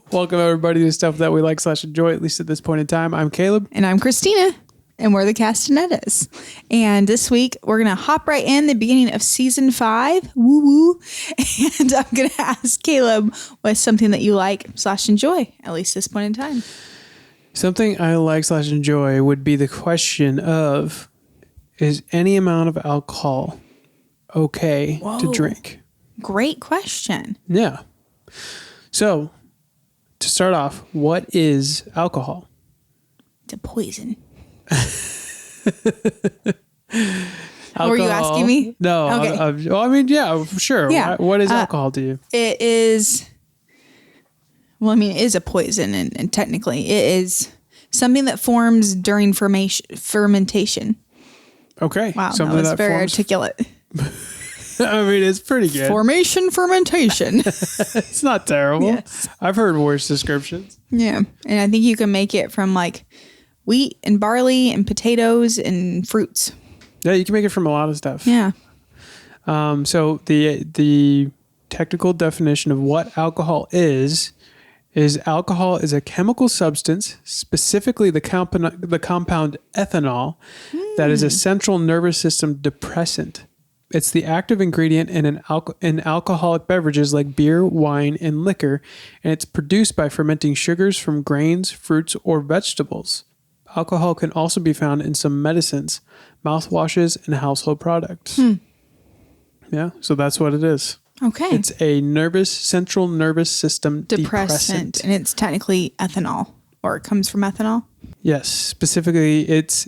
Welcome everybody to Stuff That We Like / Enjoy, at least at this point in time. I'm Caleb. And I'm Christina. And we're the Castanettas. And this week, we're going to hop right in the beginning of season 5. Woo woo. And I'm going to ask Caleb what's something that you like / enjoy, at least this point in time. Something I like / enjoy would be the question of, is any amount of alcohol okay to drink? Great question. Yeah. So, to start off, what is alcohol? It's a poison. Alcohol, were you asking me? No. Okay. I mean, yeah, sure. Yeah. What is alcohol to you? It is, well, I mean, it is a poison, and technically it is something that forms during fermentation. Okay. Wow, Something that was very forms, articulate. I mean, it's pretty good. Fermentation. It's not terrible. Yes. I've heard worse descriptions. Yeah. And I think you can make it from like wheat and barley and potatoes and fruits. Yeah, you can make it from a lot of stuff. Yeah. So the technical definition of what alcohol is alcohol is a chemical substance, specifically the compound ethanol, that is a central nervous system depressant. It's the active ingredient in alcoholic beverages like beer, wine, and liquor, and it's produced by fermenting sugars from grains, fruits, or vegetables. Alcohol can also be found in some medicines, mouthwashes, and household products. Yeah, so that's what it is. Okay. It's a central nervous system depressant. And it's technically ethanol, or it comes from ethanol. Yes, specifically, it's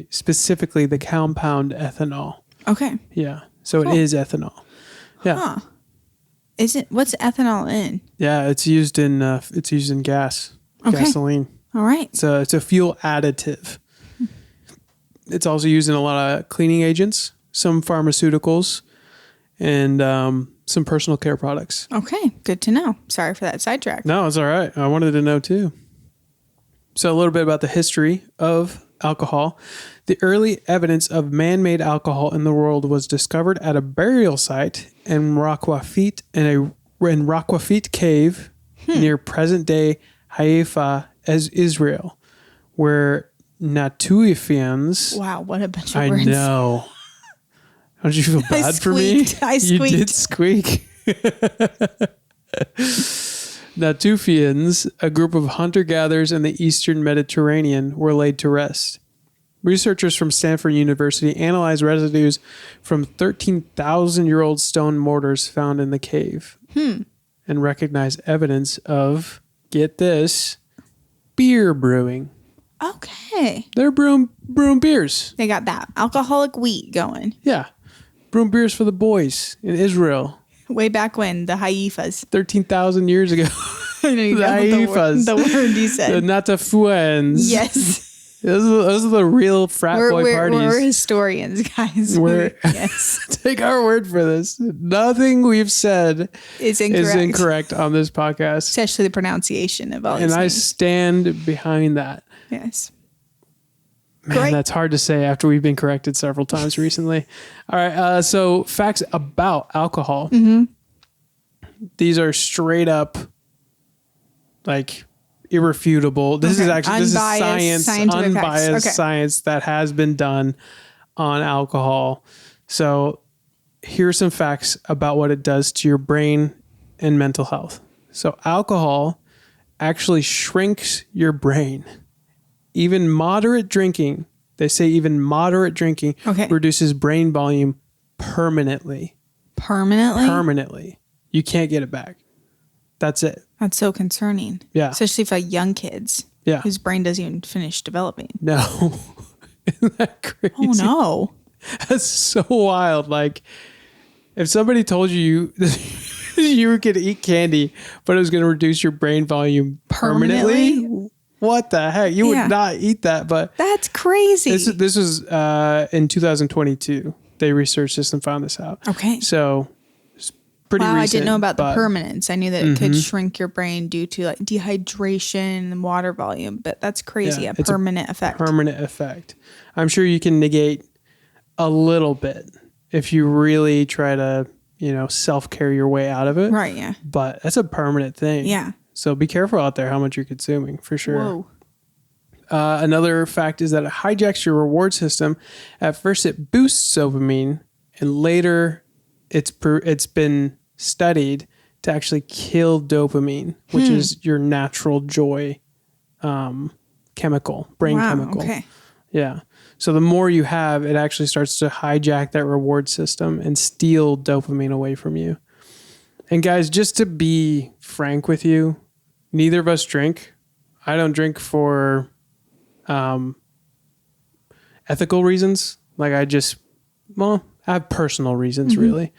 specifically the compound ethanol. Okay. Yeah, so It is ethanol. Yeah. Huh. What's ethanol in? Yeah, it's used in gas, gasoline. All right. It's a fuel additive. It's also used in a lot of cleaning agents, some pharmaceuticals, and some personal care products. Okay, good to know. Sorry for that sidetrack. No, it's all right. I wanted to know too. So a little bit about the history of alcohol. The early evidence of man-made alcohol in the world was discovered at a burial site in Raqaqat Cave near present-day Haifa, as Israel, where Natufians. Wow, what a bunch of I words. know. Don't you feel bad for me? I squeaked. You did squeak. Natufians, a group of hunter-gatherers in the eastern Mediterranean, were laid to rest. Researchers from Stanford University analyzed residues from 13,000-year-old stone mortars found in the cave and recognized evidence of, get this, beer brewing. Okay. They're brewing beers. They got that alcoholic wheat going. Yeah. Brewing beers for the boys in Israel. Way back when, the Haifas. 13,000 years ago. The Haifas. The word you said. The Natufians. Yes. Those are the real frat boy parties. We're historians, guys. Yes. Take our word for this. Nothing we've said is incorrect on this podcast. Especially the pronunciation of all these And I names. stand behind that. Yes. Man, Great. That's hard to say after we've been corrected several times recently. All right. So facts about alcohol. Mm-hmm. These are straight up, like, irrefutable. This is science, unbiased science that has been done on alcohol. So here's some facts about what it does to your brain and mental health. So alcohol actually shrinks your brain. Even moderate drinking, they say even moderate drinking reduces brain volume permanently. Permanently. You can't get it back. That's it. That's so concerning. Yeah. Especially for young kids. Yeah. Whose brain doesn't even finish developing. No. Isn't that crazy? Oh, no. That's so wild. Like, if somebody told you you were going to eat candy, but it was going to reduce your brain volume permanently? What the heck? You would not eat that, but... That's crazy. This was in 2022. They researched this and found this out. Okay. So... Pretty recent, I didn't know about the permanence. I knew that it could shrink your brain due to like dehydration and water volume, but that's crazy. Yeah, a permanent effect. Permanent effect. I'm sure you can negate a little bit if you really try to, self-care your way out of it. Right, yeah. But that's a permanent thing. Yeah. So be careful out there how much you're consuming, for sure. Whoa. Another fact is that it hijacks your reward system. At first, it boosts dopamine, and later, it's been studied to actually kill dopamine, which is your natural joy chemical, brain chemical. Okay. Yeah. So the more you have, it actually starts to hijack that reward system and steal dopamine away from you. And guys, just to be frank with you, neither of us drink. I don't drink for ethical reasons. Like I have personal reasons, really.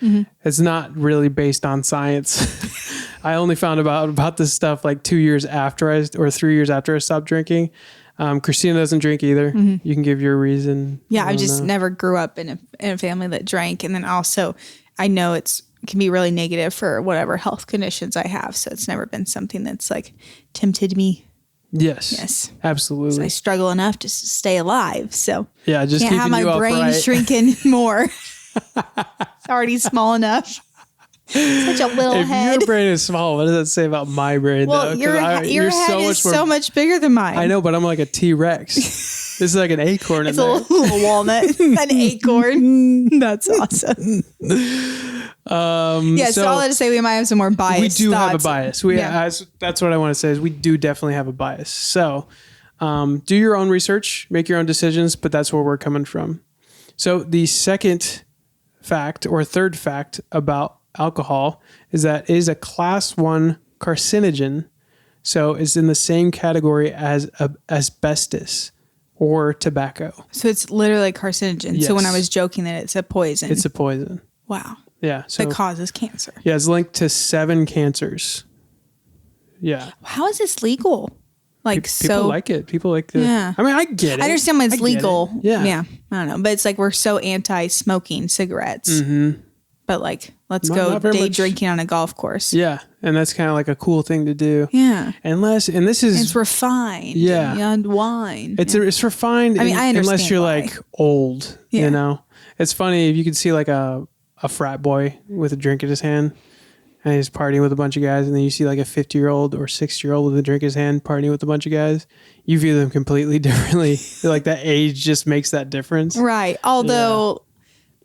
It's not really based on science. I only found about this stuff like 3 years after I stopped drinking. Christina doesn't drink either. You can give your reason. Yeah, I just never grew up in a family that drank. And then also I know it can be really negative for whatever health conditions I have. So it's never been something that's like tempted me. Yes, absolutely. So I struggle enough to stay alive. So yeah, just can't have my brain shrinking more. It's already small enough. Such a little head. Your brain is small, what does that say about my brain? Well, though? your head is so much bigger than mine. I know, but I'm like a T-Rex. This is like an acorn. It's a little walnut, an acorn. That's awesome. So all that to say, we might have some more bias. We do have a thoughts. bias. That's what I want to say is we do definitely have a bias. So do your own research, make your own decisions, but that's where we're coming from. So the second fact or third fact about alcohol is that it is a class 1 carcinogen. So it's in the same category as asbestos or tobacco. So it's literally carcinogen. Yes. So when I was joking that it's a poison. It's a poison. Wow. Yeah. So that causes cancer. Yeah, it's linked to 7 cancers. Yeah. How is this legal? Like people like it. People like the. Yeah. I mean, I get it. I understand when it's legal. Yeah. Yeah. I don't know, but it's like we're so anti-smoking cigarettes. Mm-hmm. But like, let's go day drinking on a golf course. Yeah, and that's kind of like a cool thing to do. Yeah. It's refined. Yeah. And wine. It's refined. I mean, I understand unless you're why. like old. Yeah. You know, it's funny if you could see like a frat boy with a drink in his hand. And he's partying with a bunch of guys, and then you see like a 50-year-old or 60-year-old with a drink in his hand partying with a bunch of guys. You view them completely differently. Like that age just makes that difference. Right. Although,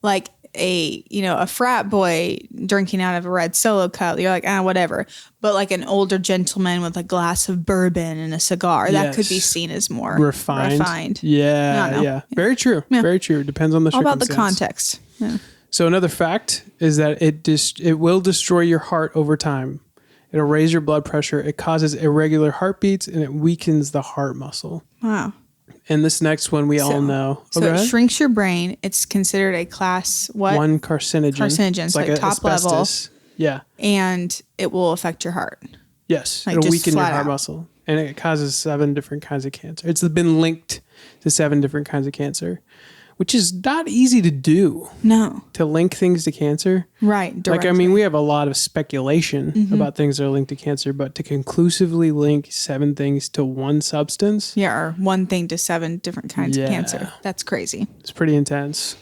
like a frat boy drinking out of a red Solo cup, you're like, whatever. But like an older gentleman with a glass of bourbon and a cigar, that could be seen as more refined. Yeah. Yeah. Very true. Yeah. Very true. Depends on the All circumstance. about the context. Yeah. So another fact is that it will destroy your heart over time. It'll raise your blood pressure. It causes irregular heartbeats, and it weakens the heart muscle. Wow. And this next one we all know. So it shrinks your brain. It's considered a class what? 1 carcinogen. Carcinogen, so like top asbestos. Level. Yeah. And it will affect your heart. Yes. Like it'll weaken your heart muscle. And it causes 7 different kinds of cancer. It's been linked to 7 different kinds of cancer, which is not easy to do. No. To link things to cancer. Right. Directly. Like, I mean, we have a lot of speculation about things that are linked to cancer, but to conclusively link 7 things to one substance. Yeah, or one thing to 7 different kinds of cancer. That's crazy. It's pretty intense.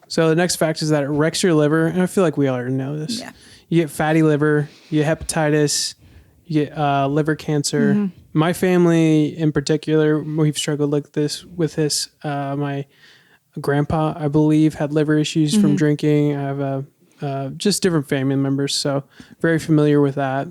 So the next fact is that it wrecks your liver. And I feel like we already know this. Yeah. You get fatty liver, you get hepatitis, you get liver cancer. Mm-hmm. My family in particular, we've struggled with this. My grandpa, I believe, had liver issues from drinking. I have just different family members, so very familiar with that.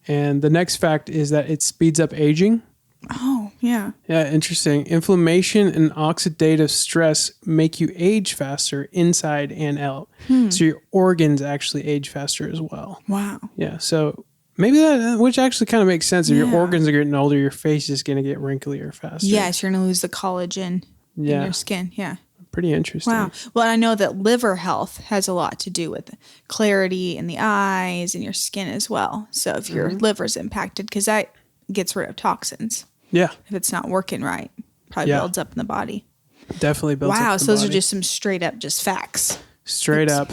And the next fact is that it speeds up aging. Oh, yeah. Yeah, interesting. Inflammation and oxidative stress make you age faster inside and out. So your organs actually age faster as well. Wow. Yeah, so maybe that, which actually kind of makes sense. If your organs are getting older, your face is going to get wrinklier faster. Yes, you're going to lose the collagen in your skin. Yeah. Pretty interesting. Wow. Well, I know that liver health has a lot to do with clarity in the eyes and your skin as well. So if your liver's impacted, because that gets rid of toxins. Yeah. If it's not working right, probably builds up in the body. Definitely builds up in the body. Wow. So those are just some straight up just facts. Straight up.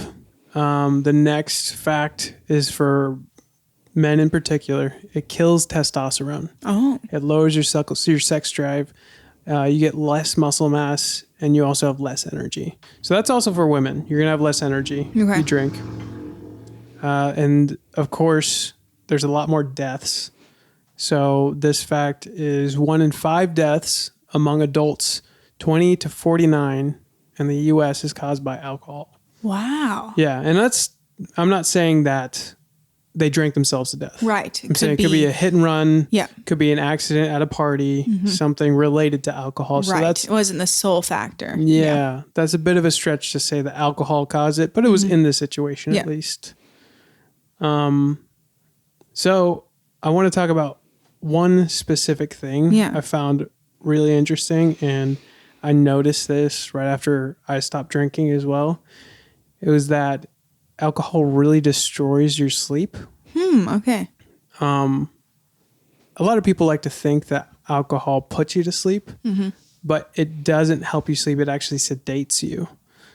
The next fact is for men in particular. It kills testosterone. Oh. It lowers your sex drive. You get less muscle mass, and you also have less energy. So that's also for women. You're going to have less energy if you drink. And, of course, there's a lot more deaths So this fact is 1 in 5 deaths among adults 20 to 49 in the U.S. is caused by alcohol. Wow. Yeah, and I'm not saying that they drank themselves to death. Right. I'm saying it could be a hit and run. Yeah. Could be an accident at a party, something related to alcohol. So right. It wasn't the sole factor. Yeah, that's a bit of a stretch to say that alcohol caused it, but it was in this situation at least. So I want to talk about one specific thing I found really interesting, and I noticed this right after I stopped drinking as well. It was that alcohol really destroys your sleep. Okay. A lot of people like to think that alcohol puts you to sleep, but it doesn't help you sleep. It actually sedates you.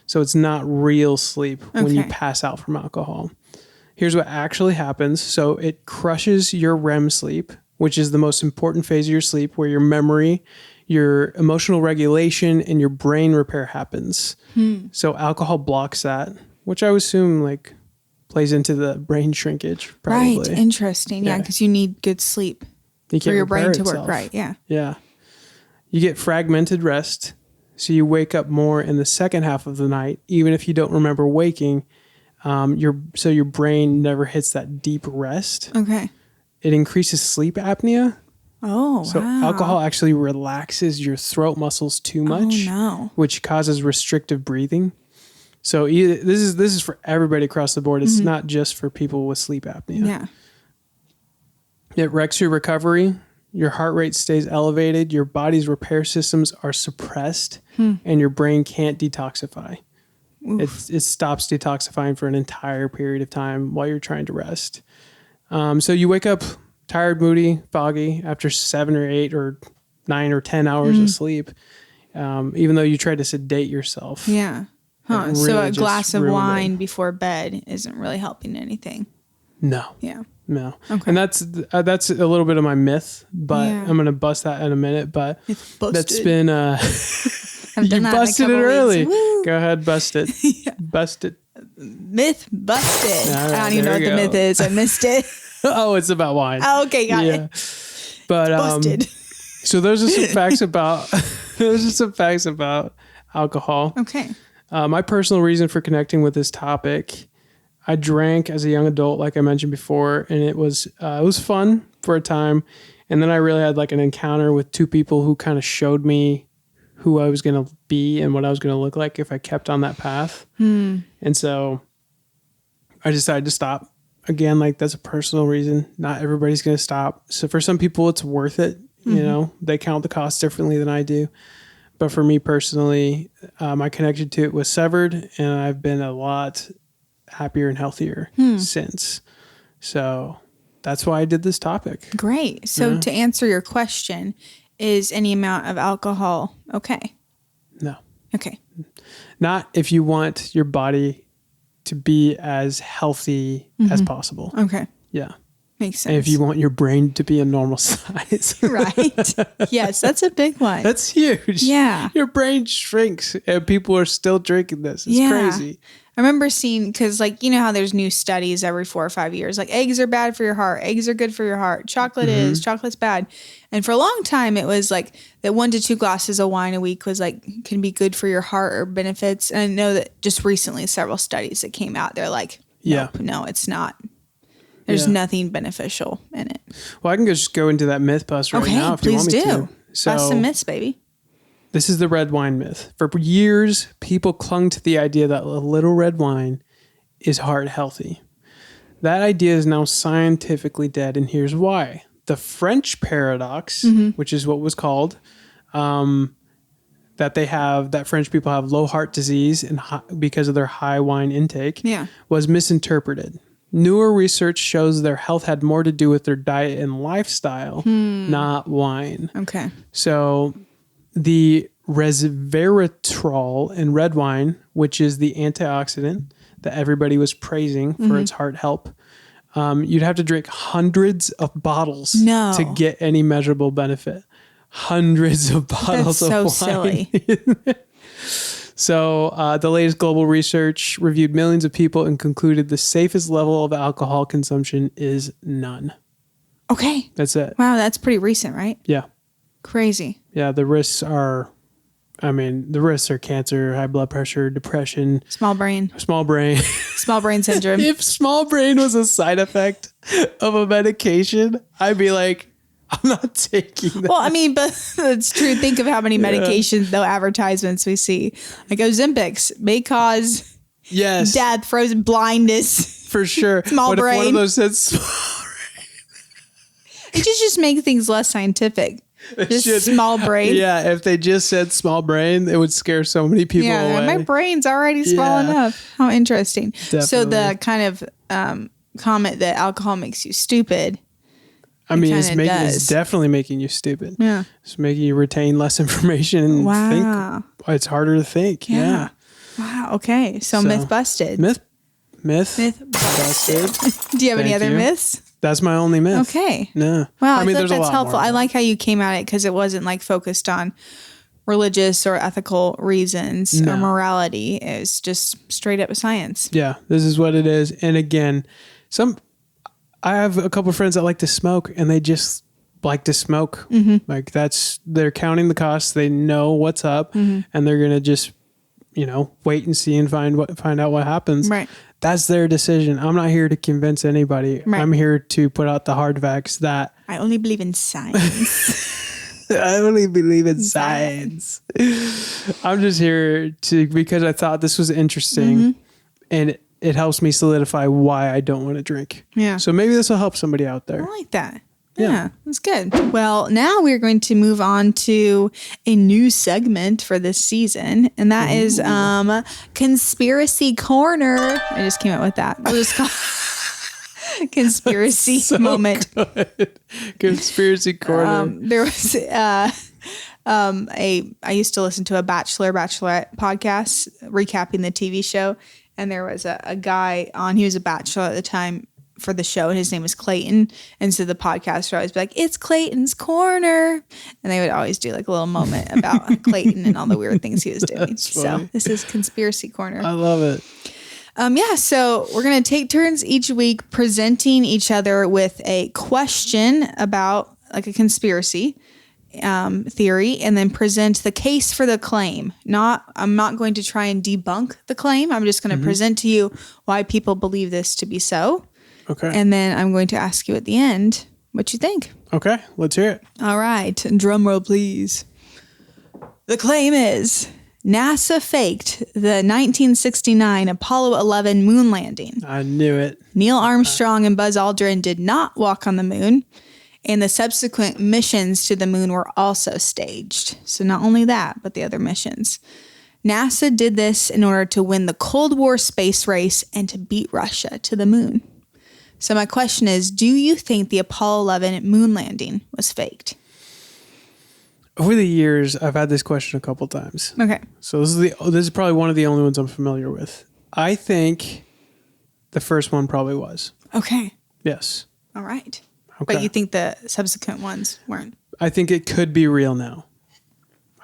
So it's not real sleep when you pass out from alcohol. Here's what actually happens. So it crushes your REM sleep, which is the most important phase of your sleep, where your memory, your emotional regulation, and your brain repair happens. So alcohol blocks that, which I would assume like plays into the brain shrinkage. Probably. Right. Interesting. Yeah, because you need good sleep for your brain to work right. Yeah. Yeah. You get fragmented rest. So you wake up more in the second half of the night, even if you don't remember waking. Your brain never hits that deep rest. Okay. It increases sleep apnea. Oh, so alcohol actually relaxes your throat muscles too much, which causes restrictive breathing. So this is for everybody across the board. It's not just for people with sleep apnea. Yeah. It wrecks your recovery. Your heart rate stays elevated. Your body's repair systems are suppressed, and your brain can't detoxify. It stops detoxifying for an entire period of time while you're trying to rest. So you wake up tired, moody, foggy after 7 or 8 or 9 or 10 hours of sleep, even though you try to sedate yourself. Yeah. Really so a glass of wine before bed isn't really helping anything. No. Yeah. No. Okay. And that's a little bit of my myth, but I'm going to bust that in a minute. But that's been you busted it early. Go ahead, bust it. Bust it. Myth busted. Right, I don't even know what the myth is. I missed it. Oh, it's about wine. Oh, okay, got it. But busted. So those are some facts about alcohol. Okay. My personal reason for connecting with this topic, I drank as a young adult, like I mentioned before, and it was fun for a time. And then I really had like an encounter with 2 people who kind of showed me who I was going to be and what I was going to look like if I kept on that path. And so I decided to stop. Again, like that's a personal reason. Not everybody's going to stop. So for some people, it's worth it. You know, they count the cost differently than I do. But for me personally, my connection to it was severed, and I've been a lot happier and healthier since. So that's why I did this topic. Great. So to answer your question, is any amount of alcohol okay? No. Okay. Not if you want your body to be as healthy as possible. Okay. Yeah. Makes sense. And if you want your brain to be a normal size. Right. Yes, that's a big one. That's huge. Yeah. Your brain shrinks and people are still drinking this. It's crazy. I remember seeing, because like, you know how there's new studies every 4 or 5 years, like eggs are bad for your heart. Eggs are good for your heart. Chocolate's bad. And for a long time, it was like that 1 to 2 glasses of wine a week was like, can be good for your heart or benefits. And I know that just recently, several studies that came out, they're like, nope, no, it's not. There's nothing beneficial in it. Well, I can just go into that myth bust right now if you want me to. So, bust some myths, baby. This is the red wine myth. For years, people clung to the idea that a little red wine is heart healthy. That idea is now scientifically dead, and here's why. The French paradox, which is what was called, that French people have low heart disease and because of their high wine intake, was misinterpreted. Newer research shows their health had more to do with their diet and lifestyle, not wine. Okay. So the resveratrol in red wine, which is the antioxidant that everybody was praising for its heart health, you'd have to drink hundreds of bottles to get any measurable benefit. Hundreds of bottles of wine. That's so silly. So the latest global research reviewed millions of people and concluded the safest level of alcohol consumption is none. Okay. That's it. Wow, that's pretty recent, right? Yeah. Crazy. Yeah. The risks are cancer, high blood pressure, depression, Small brain. small brain. Small brain syndrome. If small brain was a side effect of a medication, I'd be like, I'm not taking that. Well, I mean, but it's true. Think of how many medications, though, advertisements we see. Like Ozempic may cause Yes. death, frozen blindness. For sure. Small But if one brain. of those said small It just makes things less scientific. Just should- small brain. Yeah, if they just said small brain, it would scare so many people Yeah, away. my brain's already small Yeah. enough. How interesting. So the Definitely. kind of comment that alcohol makes you stupid. I mean, kinda it's does. definitely making you stupid. Yeah. It's making you retain less information and Wow. think. It's harder to think. Yeah. Wow. Okay. So myth busted. Myth Myth busted. Do you have any Thank other you. myths? That's my only myth. Okay. No. Well, I, mean, feel there's like a that's lot helpful. more, I but- like how you came at it because it wasn't like focused on religious or ethical reasons or morality. It was just straight up science. Yeah, this is what it is. And again, I have a couple of friends that like to smoke, and they just like to smoke. Mm-hmm. Like they're counting the costs. They know what's up, Mm-hmm. and they're gonna just, wait and see and find out what happens. Right. That's their decision. I'm not here to convince anybody. Right. I'm here to put out the hard facts that I only believe in science. I only believe in science. I'm just here because I thought this was interesting, Mm-hmm. and it helps me solidify why I don't want to drink. Yeah. So maybe this will help somebody out there. I like that. Yeah. Yeah, that's good. Well, now we're going to move on to a new segment for this season, and that is Conspiracy Corner. I just came up with that. We'll just call Conspiracy Moment. Conspiracy corner. There was I used to listen to a Bachelorette podcast recapping the TV show, and there was a guy on. He was a bachelor at the time for the show, and his name was Clayton. And so the podcast would always be like, "It's Clayton's Corner," and they would always do like a little moment about Clayton and all the weird things he was doing. So funny. this is Conspiracy Corner. I love it. So we're going to take turns each week presenting each other with a question about like a conspiracy theory, and then present the case for the claim. I'm not going to try and debunk the claim. I'm just going to present to you why people believe this to be so. Okay. And then I'm going to ask you at the end what you think. Okay. Let's hear it. All right. Drum roll, please. The claim is NASA faked the 1969 Apollo 11 moon landing. I knew it. Neil Armstrong and Buzz Aldrin did not walk on the moon, and the subsequent missions to the moon were also staged. So not only that, but the other missions. NASA did this in order to win the Cold War space race and to beat Russia to the moon. So my question is, do you think the Apollo 11 moon landing was faked? Over the years, I've had this question a couple times. Okay. So this is probably one of the only ones I'm familiar with. I think the first one probably was. Okay. Yes. All right. Okay. But you think the subsequent ones weren't? I think it could be real now.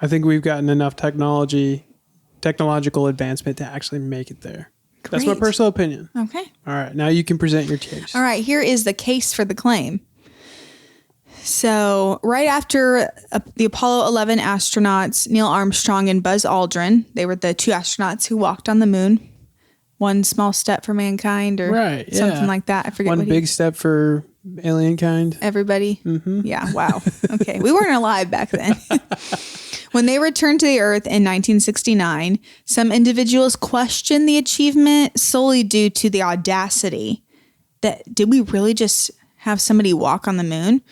I think we've gotten enough technological advancement to actually make it there. That's my Great. personal opinion. Okay. All right. Now you can present your case. All right, here is the case for the claim. So, right after the Apollo 11 astronauts, Neil Armstrong and Buzz Aldrin, they were the two astronauts who walked on the moon. One small step for mankind, or Right, yeah. something like that. I forget One what big step for alien kind. everybody. Yeah, wow. Okay, we weren't alive back then. When they returned to the Earth in 1969, some individuals questioned the achievement solely due to the audacity that did we really just have somebody walk on the moon?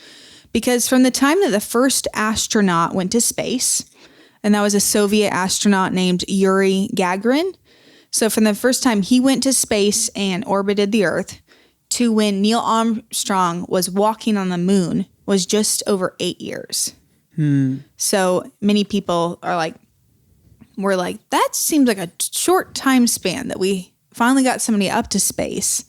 Because from the time that the first astronaut went to space, and that was a Soviet astronaut named Yuri Gagarin. So from the first time he went to space and orbited the Earth to when Neil Armstrong was walking on the moon was just over 8 years. So many people were like, that seems like a short time span that we finally got somebody up to space.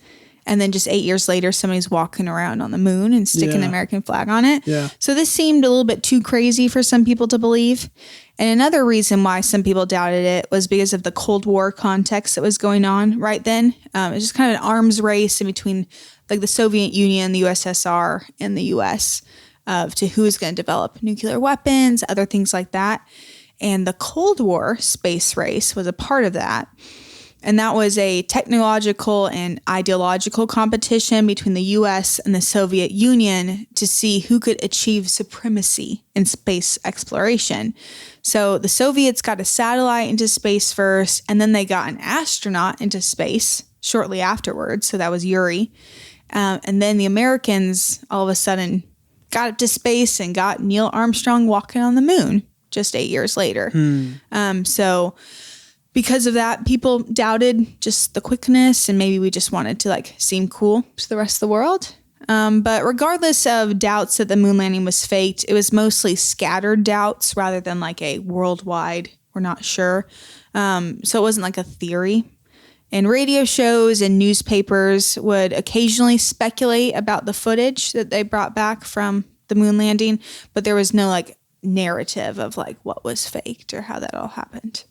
And then just 8 years later, somebody's walking around on the moon and sticking the American flag on it. Yeah. So this seemed a little bit too crazy for some people to believe. And another reason why some people doubted it was because of the Cold War context that was going on right then. It was just kind of an arms race in between like the Soviet Union, the USSR, and the US to who is going to develop nuclear weapons, other things like that. And the Cold War space race was a part of that. And that was a technological and ideological competition between the US and the Soviet Union to see who could achieve supremacy in space exploration. So the Soviets got a satellite into space first, and then they got an astronaut into space shortly afterwards. So that was Yuri. And then the Americans all of a sudden got up to space and got Neil Armstrong walking on the moon just 8 years later. So because of that, people doubted just the quickness, and maybe we just wanted to like seem cool to the rest of the world. But regardless of doubts that the moon landing was faked, it was mostly scattered doubts rather than like a worldwide, we're not sure. So it wasn't like a theory. And radio shows and newspapers would occasionally speculate about the footage that they brought back from the moon landing, but there was no like narrative of like what was faked or how that all happened.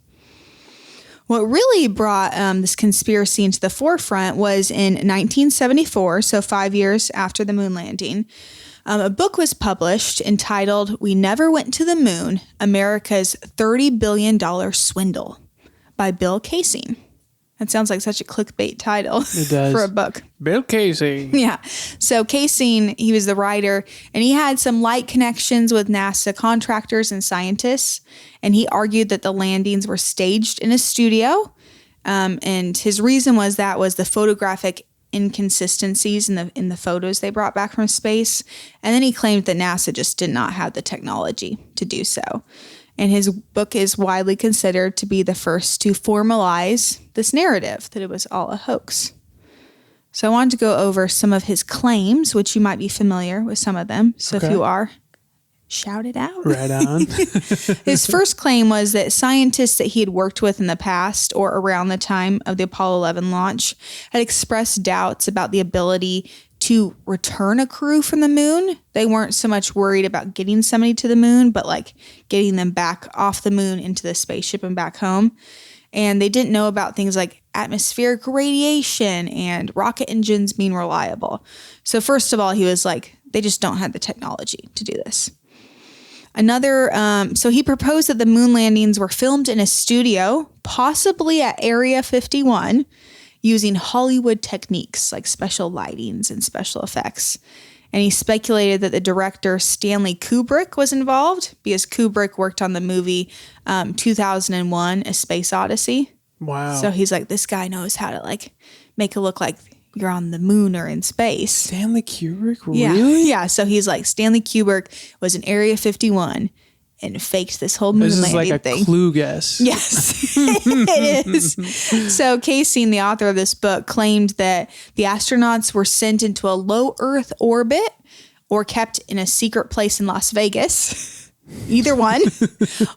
What really brought this conspiracy into the forefront was in 1974, so 5 years after the moon landing. A book was published entitled "We Never Went to the Moon, America's $30 Billion Swindle" by Bill Kaysing. That sounds like such a clickbait title for a book. Bill Kaysing. Yeah. So Kaysing, he was the writer, and he had some light connections with NASA contractors and scientists. And he argued that the landings were staged in a studio. And his reason was the photographic inconsistencies in the photos they brought back from space. And then he claimed that NASA just did not have the technology to do so. And his book is widely considered to be the first to formalize this narrative that it was all a hoax. So I wanted to go over some of his claims, which you might be familiar with some of them. So if you are, shout it out. Right on. His first claim was that scientists that he had worked with in the past or around the time of the Apollo 11 launch had expressed doubts about the ability to return a crew from the moon. They weren't so much worried about getting somebody to the moon, but like getting them back off the moon into the spaceship and back home. And they didn't know about things like atmospheric radiation and rocket engines being reliable. So first of all, he was like, they just don't have the technology to do this. So he proposed that the moon landings were filmed in a studio, possibly at Area 51, using Hollywood techniques like special lightings and special effects. And he speculated that the director Stanley Kubrick was involved because Kubrick worked on the movie 2001: A Space Odyssey. Wow. So he's like, this guy knows how to like make it look like you're on the moon or in space. Stanley Kubrick? Yeah. Really? Yeah. So he's like, Stanley Kubrick was in Area 51 and faked this whole moon landing thing. This is like a clue guess. Yes, it is. So Kaysing, the author of this book, claimed that the astronauts were sent into a low Earth orbit or kept in a secret place in Las Vegas, either one,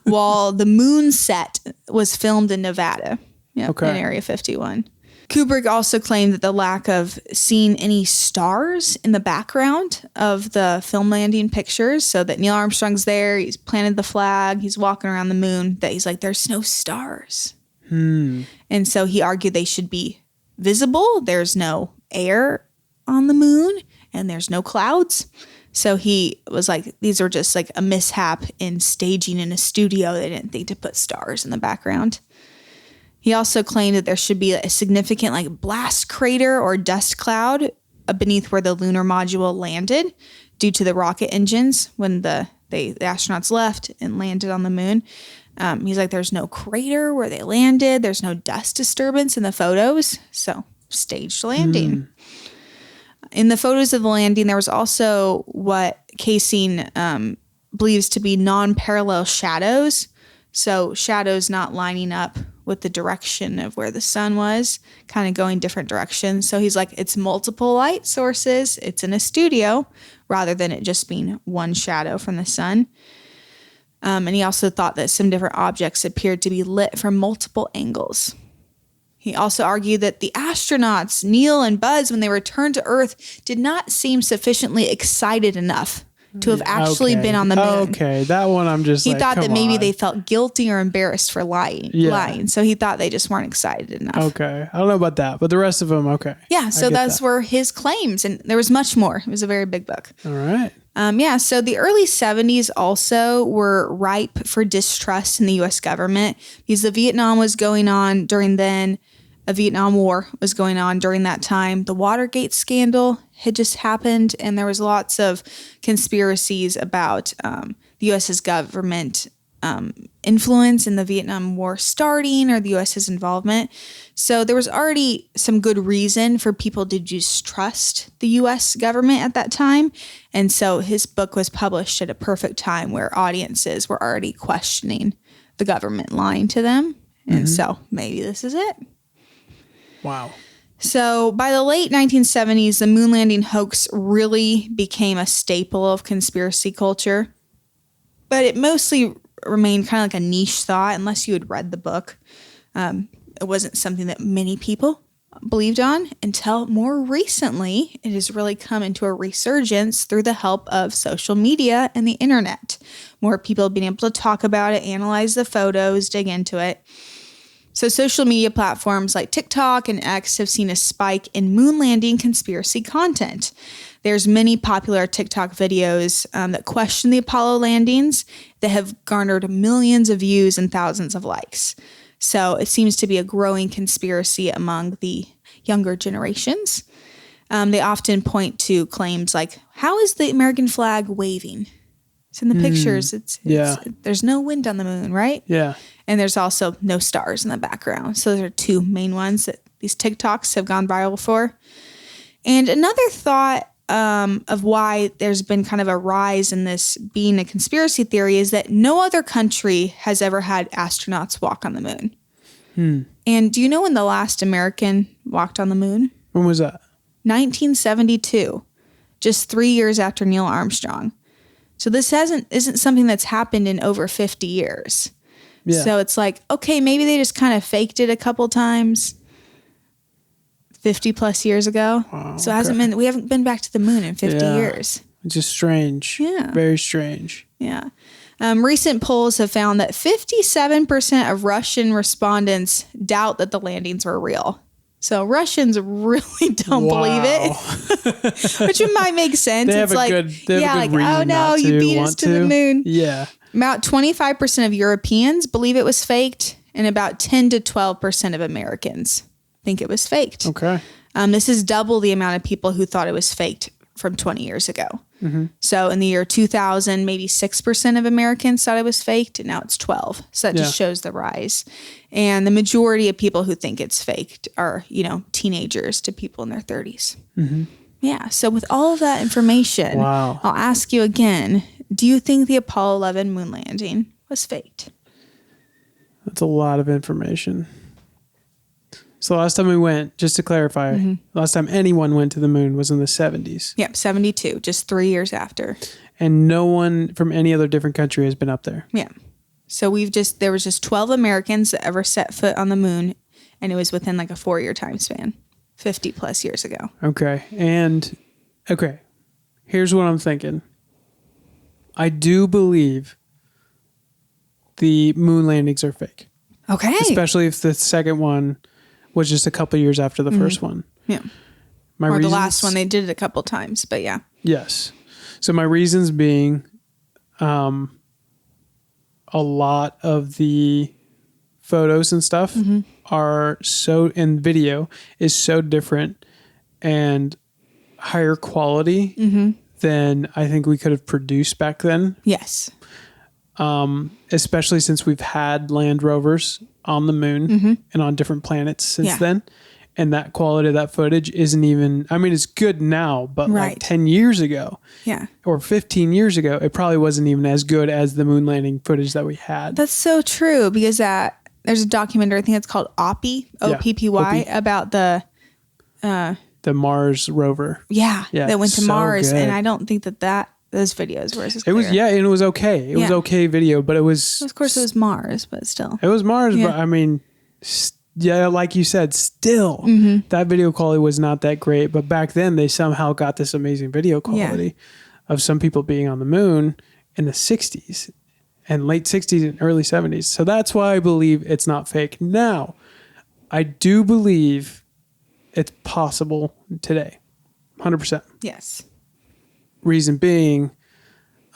while the moon set was filmed in Nevada, in Area 51. Kubrick also claimed that the lack of seeing any stars in the background of the film landing pictures, so that Neil Armstrong's there, he's planted the flag, he's walking around the moon, that he's like, there's no stars. And so he argued they should be visible. There's no air on the moon and there's no clouds. So he was like, these are just like a mishap in staging in a studio. They didn't think to put stars in the background. He also claimed that there should be a significant like blast crater or dust cloud beneath where the lunar module landed due to the rocket engines when the astronauts left and landed on the moon. He's like, there's no crater where they landed. There's no dust disturbance in the photos. So staged landing. In the photos of the landing, there was also what Kaysing believes to be non-parallel shadows. So shadows not lining up with the direction of where the sun was, kind of going different directions. So he's like, it's multiple light sources. It's in a studio rather than it just being one shadow from the sun. And he also thought that some different objects appeared to be lit from multiple angles. He also argued that the astronauts, Neil and Buzz, when they returned to Earth, did not seem sufficiently excited enough to have actually been on the moon. Okay, that one I'm just He like, thought that come maybe on. they felt guilty or embarrassed for lying. So he thought they just weren't excited enough. Okay, I don't know about that, but the rest of them, okay. Yeah, so I get those were his claims, and there was much more. It was a very big book. All right. So the early 70s also were ripe for distrust in the U.S. government because the Vietnam was going on during then. A Vietnam War was going on during that time. The Watergate scandal had just happened, and there was lots of conspiracies about the U.S.'s government influence in the Vietnam War starting or the U.S.'s involvement. So there was already some good reason for people to distrust the U.S. government at that time. And so his book was published at a perfect time where audiences were already questioning the government lying to them. And so maybe this is it. Wow. So by the late 1970s, the moon landing hoax really became a staple of conspiracy culture. But it mostly remained kind of like a niche thought unless you had read the book. It wasn't something that many people believed on until more recently. It has really come into a resurgence through the help of social media and the internet. More people have been able to talk about it, analyze the photos, dig into it. So social media platforms like TikTok and X have seen a spike in moon landing conspiracy content. There's many popular TikTok videos that question the Apollo landings that have garnered millions of views and thousands of likes. So it seems to be a growing conspiracy among the younger generations. They often point to claims like, how is the American flag waving? It's in the pictures. There's no wind on the moon, right? Yeah. And there's also no stars in the background. So those are two main ones that these TikToks have gone viral for. And another thought of why there's been kind of a rise in this being a conspiracy theory is that no other country has ever had astronauts walk on the moon. And do you know when the last American walked on the moon? When was that? 1972, just 3 years after Neil Armstrong. So this isn't something that's happened in over 50 years. Yeah. So it's like, okay, maybe they just kind of faked it a couple times 50 plus years ago. Wow, so we haven't been back to the moon in 50 years. It's just strange. Yeah. Very strange. Yeah. Recent polls have found that 57% of Russian respondents doubt that the landings were real. So Russians really don't believe it, which might make sense. They have it's a good reason oh no, not you to beat us want to the moon. Yeah. About 25% of Europeans believe it was faked, and about 10 to 12% of Americans think it was faked. Okay. This is double the amount of people who thought it was faked from 20 years ago. So in the year 2000, maybe 6% of Americans thought it was faked, and now it's 12. So that just shows the rise. And the majority of people who think it's faked are, teenagers to people in their 30s. Yeah. So with all of that information, Wow. I'll ask you again, do you think the Apollo 11 moon landing was faked? That's a lot of information. So last time we went, just to clarify, last time anyone went to the moon was in the 70s. Yep, 72, just 3 years after. And no one from any other different country has been up there. Yeah. So there was just 12 Americans that ever set foot on the moon, and it was within like a 4-year time span, 50 plus years ago. Okay. Here's what I'm thinking. I do believe the moon landings are fake. Okay. Especially if the second one was just a couple years after the first one. Yeah. The last one, they did it a couple times, but yeah. Yes. So my reasons being, a lot of the photos and stuff are and video is so different and higher quality than I think we could have produced back then. Yes. Especially since we've had land rovers on the moon and on different planets since then. And that quality of that footage isn't even, it's good now, but like 10 years ago or 15 years ago, it probably wasn't even as good as the moon landing footage that we had. That's so true because there's a documentary, I think it's called Oppy, Oppy, about the Mars rover. That went to so Mars. good. And I don't think that those videos were as clear. It was, and it was okay. It was okay video, but it was... Of course, it was Mars, but still. It was Mars, but yeah, like you said, still that video quality was not that great. But back then, they somehow got this amazing video quality of some people being on the moon in the 60s and late 60s and early 70s. So that's why I believe it's not fake. Now, I do believe it's possible today. 100%. Yes. Reason being,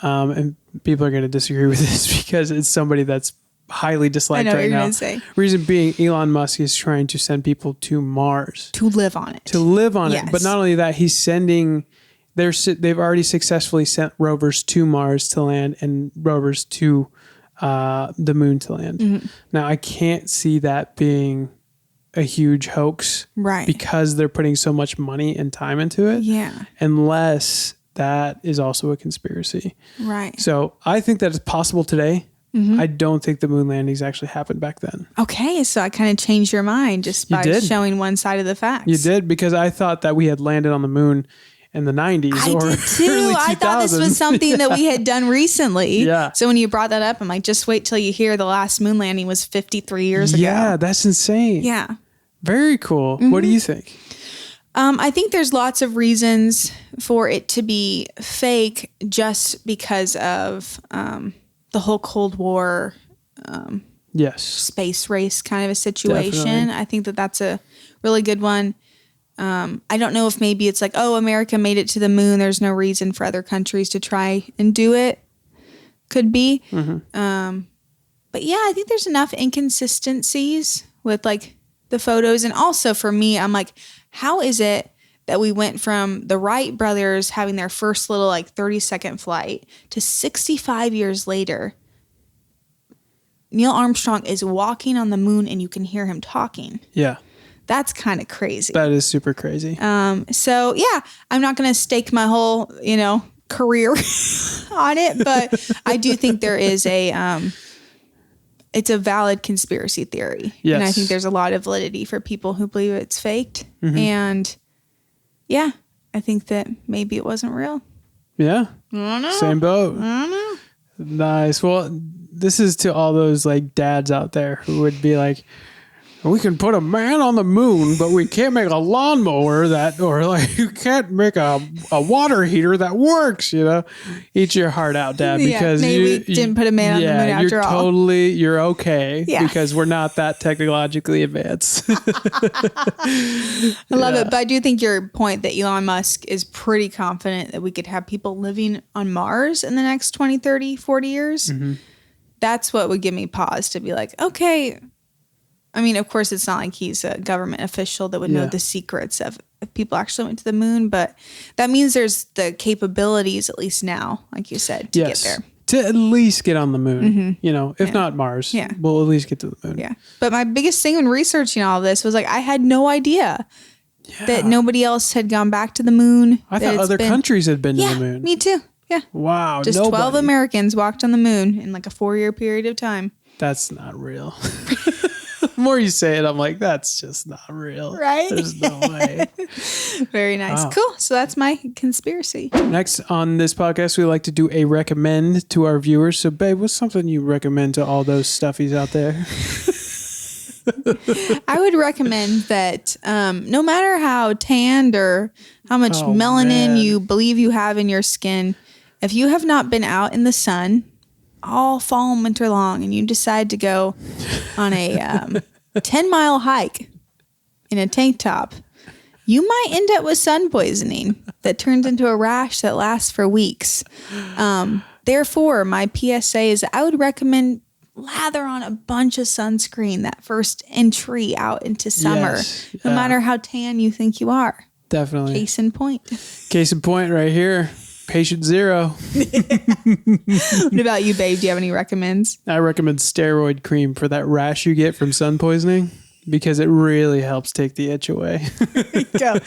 and people are going to disagree with this because it's somebody that's highly disliked right now. Reason being, Elon Musk is trying to send people to Mars. To live on it. Yes. But not only that, he's sending... They've already successfully sent rovers to Mars to land and rovers to the moon to land. Mm-hmm. Now, I can't see that being a huge hoax. Right. Because they're putting so much money and time into it. Yeah. Unless that is also a conspiracy. Right. So I think that it's possible today. Mm-hmm. I don't think the moon landings actually happened back then. Okay, so I kind of changed your mind just by showing one side of the facts. You did, because I thought that we had landed on the moon in the 90s or did too. early 2000s. I thought this was something that we had done recently. Yeah. So when you brought that up, I'm like, just wait till you hear the last moon landing was 53 years ago. Yeah, that's insane. Yeah. Very cool. Mm-hmm. What do you think? I think there's lots of reasons for it to be fake just because of the whole Cold War space race kind of a situation. Definitely. I think that that's a really good one. I don't know if maybe it's like, oh, America made it to the moon. There's no reason for other countries to try and do it. Could be. Mm-hmm. But yeah, I think there's enough inconsistencies with like the photos. And also for me, I'm like, how is it that we went from the Wright brothers having their first little like 30-second flight to 65 years later, Neil Armstrong is walking on the moon and you can hear him talking. Yeah. That's kind of crazy. That is super crazy. So yeah, I'm not going to stake my whole, career on it, but I do think there is it's a valid conspiracy theory. Yes. And I think there's a lot of validity for people who believe it's faked. Mm-hmm. And yeah, I think that maybe it wasn't real. Yeah. I don't know. Same boat. I don't know. Nice. Well, this is to all those like dads out there who would be like, we can put a man on the moon, but we can't make a lawnmower you can't make a water heater that works, Eat your heart out, Dad, because maybe we didn't put a man on the moon after all. You're okay because we're not that technologically advanced. I love it. But I do think your point that Elon Musk is pretty confident that we could have people living on Mars in the next 20, 30, 40 years. Mm-hmm. That's what would give me pause to be like, okay. I mean, of course, it's not like he's a government official that would know the secrets of if people actually went to the moon, but that means there's the capabilities, at least now, like you said, to get there. To at least get on the moon, if not Mars, we'll at least get to the moon. Yeah. But my biggest thing when researching all of this was like, I had no idea that nobody else had gone back to the moon. I thought other countries had been to the moon. Me too. Yeah. Wow. Just 12 Americans walked on the moon in like a 4-year period of time. That's not real. The more you say it, I'm like, that's just not real. Right? There's no way. Very nice. Wow. Cool. So that's my conspiracy. Next on this podcast, we like to do a recommend to our viewers. So, babe, what's something you recommend to all those stuffies out there? I would recommend that no matter how tanned or how much melanin you believe you have in your skin, if you have not been out in the sun all fall and winter long and you decide to go on a 10-mile hike in a tank top, you might end up with sun poisoning that turns into a rash that lasts for weeks. Therefore, my PSA is that I would recommend lather on a bunch of sunscreen that first entry out into summer, no matter how tan you think you are. Definitely. Case in point. Case in point right here. Patient zero. What about you, babe? Do you have any recommends? I recommend steroid cream for that rash you get from sun poisoning because it really helps take the itch away. Go.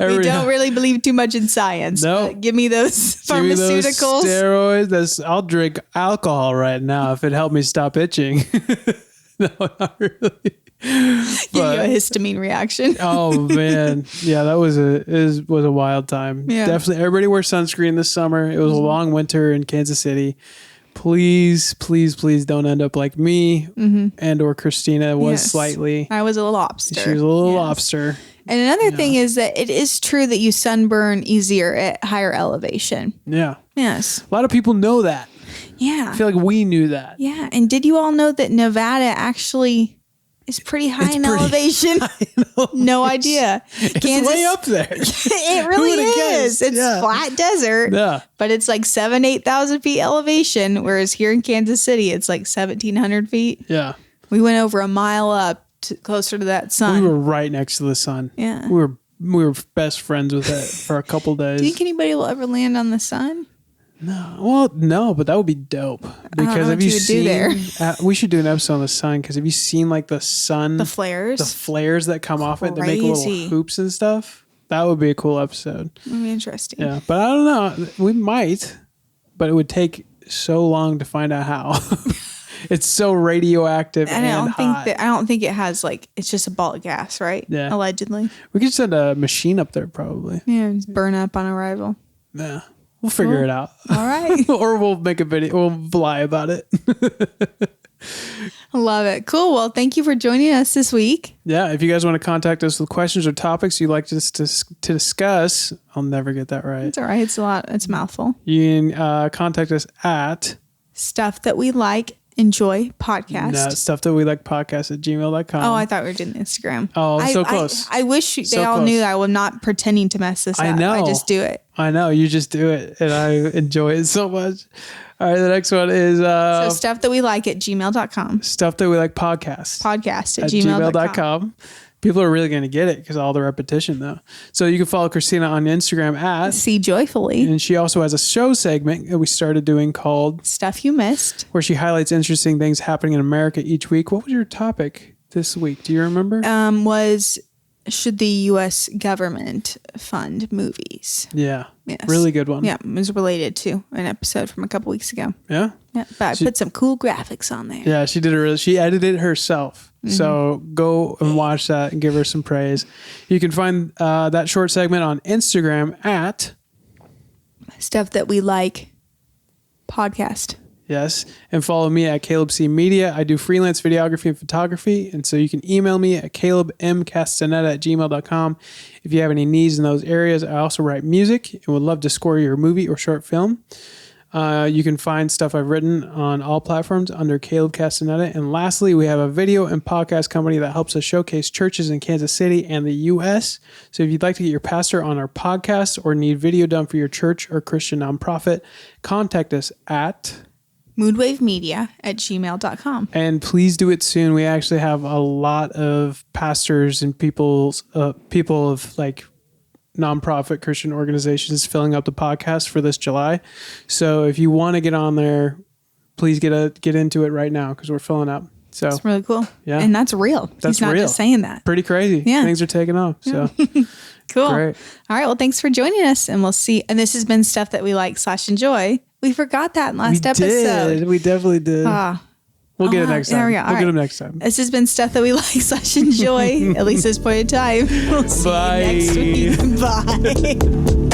We don't really believe too much in science. No. Give me those pharmaceuticals. Steroids. I'll drink alcohol right now if it helped me stop itching. No, not really. Give you a histamine reaction. Oh man, yeah, that was a wild time. Yeah. Definitely, everybody wear sunscreen this summer. It was a long winter in Kansas City, Please, please, please don't end up like me and or Christina was Yes. slightly. I was a lobster. She was a little Yes. lobster. And another thing is that it is true that you sunburn easier at higher elevation. Yeah. Yes. A lot of people know that. Yeah. I feel like we knew that. Yeah. And did you all know that Nevada actually is pretty high in pretty elevation? No idea. It's way up there. It really would've is. guessed? It's Yeah. flat desert. Yeah. But it's like 8,000 feet elevation, whereas here in Kansas City, it's like 1,700 feet. Yeah. We went over a mile up closer to that sun. We were right next to the sun. Yeah. We were best friends with it for a couple days. Do you think anybody will ever land on the sun? Well, no, but that would be dope. Because know have what you you would do seen? there. We should do an episode on the sun. Because have you seen like the sun, The flares? the flares that come off it to make little Crazy. hoops and stuff? That would be a cool episode. That'd be interesting. Yeah, but I don't know. We might, but it would take so long to find out how. It's so radioactive And and hot. I don't think it has like, it's just a ball of gas, right? Yeah. Allegedly. We could send a machine up there probably. Yeah. Just burn up on arrival. Yeah, we'll figure it out. All right. Or we'll make a video. We'll lie about it. Love it. Cool. Well, thank you for joining us this week. Yeah, if you guys want to contact us with questions or topics you'd like us to discuss, I'll never get that right. It's all right. It's a lot. It's a mouthful. You can contact us at Stuff that we like, enjoy podcast. stuff that we like podcast at gmail.com. Oh, I thought we were doing Instagram. Oh, so close. I wish they So all close. knew that I'm not pretending to mess this up. I know. I just do it. I know, you just do it, and I enjoy it so much. All right, the next one is So stuff that we like at gmail.com. stuff that we like podcast. Podcast at gmail.com. People are really going to get it because of all the repetition, though. So you can follow Christina on Instagram at, See joyfully. and she also has a show segment that we started doing called, Stuff you missed. where she highlights interesting things happening in America each week. What was your topic this week? Do you remember? Was should the U.S. government fund movies? Yeah. Yes. Really good one. Yeah, it was related to an episode from a couple weeks ago. Yeah. Yeah, but I put some cool graphics on there. Yeah, she did she edited it herself. Mm-hmm. So go and watch that and give her some praise. You can find that short segment on Instagram at, Stuff that we like podcast. yes, and follow me at Caleb C Media. I do freelance videography and photography, and so you can email me at calebmcastaneda@gmail.com if you have any needs in those areas. I also write music and would love to score your movie or short film. You can find stuff I've written on all platforms under Caleb Castaneda. And lastly, we have a video and podcast company that helps us showcase churches in Kansas City and the U.S. So if you'd like to get your pastor on our podcast or need video done for your church or Christian nonprofit, contact us at, Moodwavemedia at gmail.com. and please do it soon. We actually have a lot of pastors and people of like nonprofit Christian organizations filling up the podcast for this July. So if you want to get on there, please get into it right now because we're filling up. So It's really cool. Yeah. And that's real. That's He's not real. just saying that. pretty crazy. Yeah. Things are taking off. So Cool. Great. All right. Well, thanks for joining us. And we'll see. And this has been Stuff That We Like / Enjoy. We forgot that in last episode. We definitely did. We'll get it next time. there we go. We'll All get right. them next time. This has been Stuff That We Like / Enjoy, at least this point in time. We'll see Bye. you next week. Bye.